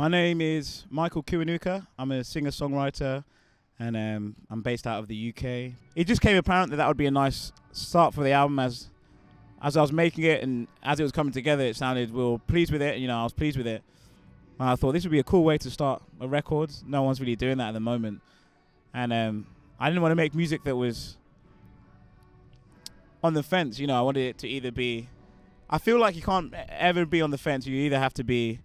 My name is Michael Kiwanuka. I'm a singer-songwriter, and I'm based out of the UK. It just came apparent that that would be a nice start for the album as I was making it and as it was coming together. It sounded, we were pleased with it. You know, I was pleased with it. And I thought this would be a cool way to start a record. No one's really doing that at the moment, and I didn't want to make music that was on the fence. You know, I wanted it to either be. I feel like you can't ever be on the fence. You either have to be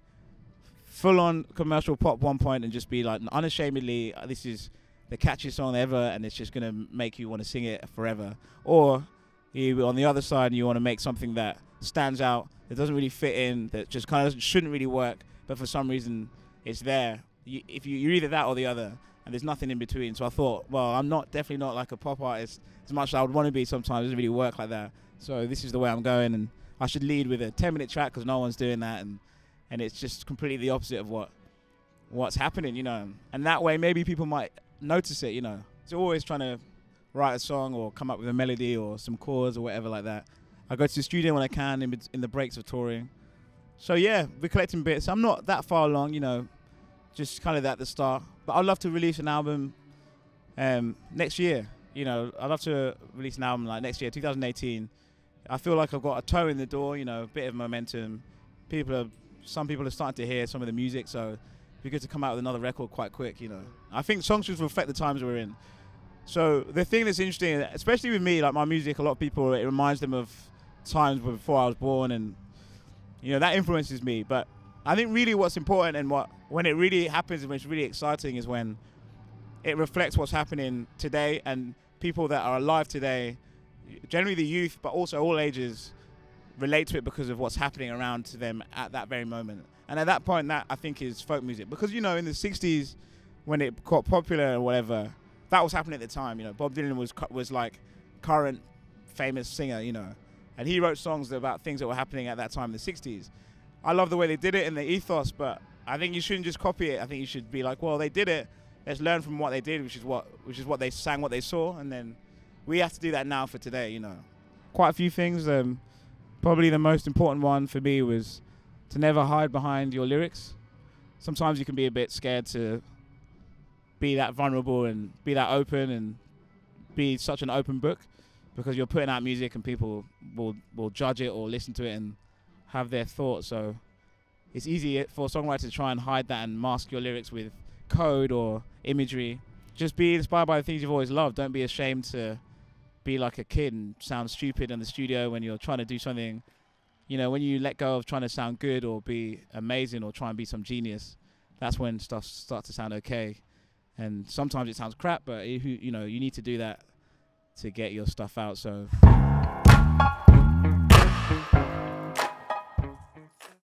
full-on commercial pop one point and just be like unashamedly, this is the catchiest song ever, and it's just gonna make you want to sing it forever. Or you, on the other side, you want to make something that stands out, that doesn't really fit in, that just kind of shouldn't really work, but for some reason it's there. You're either that or the other, and there's nothing in between. So I thought, well, I'm definitely not like a pop artist as much as I would want to be sometimes. It doesn't really work like that. So this is the way I'm going, and I should lead with a 10-minute track because no one's doing that, and it's just completely the opposite of what's happening, you know. And that way maybe people might notice it, you know. It's always trying to write a song or come up with a melody or some chords or whatever like that. I go to the studio when I can in the breaks of touring. So yeah, we're collecting bits. I'm not that far along, you know, just kind of at the start. But I'd love to release an album next year. You know, I'd love to release an album like next year, 2018. I feel like I've got a toe in the door, you know, a bit of momentum. Some people are starting to hear some of the music, so it'd be good to come out with another record quite quick, you know. I think songs should reflect the times we're in. So the thing that's interesting, especially with me, like my music, a lot of people, it reminds them of times before I was born, and, you know, that influences me. But I think really what's important and when it really happens and when it's really exciting is when it reflects what's happening today, and people that are alive today, generally the youth, but also all ages, relate to it because of what's happening around to them at that very moment. And at that point, that I think is folk music. Because, you know, in the 60s, when it got popular or whatever, that was happening at the time. You know, Bob Dylan was like current famous singer, you know, and he wrote songs about things that were happening at that time in the 60s. I love the way they did it and the ethos, but I think you shouldn't just copy it. I think you should be like, well, they did it. Let's learn from what they did, which is what they sang, what they saw, and then we have to do that now for today, you know. Quite a few things. Probably the most important one for me was to never hide behind your lyrics. Sometimes you can be a bit scared to be that vulnerable and be that open and be such an open book because you're putting out music and people will judge it or listen to it and have their thoughts. So it's easy for songwriters to try and hide that and mask your lyrics with code or imagery. Just be inspired by the things you've always loved. Don't be ashamed to be like a kid and sound stupid in the studio when you're trying to do something. You know, when you let go of trying to sound good or be amazing or try and be some genius, that's when stuff starts to sound okay. And sometimes it sounds crap, but you know, you need to do that to get your stuff out. So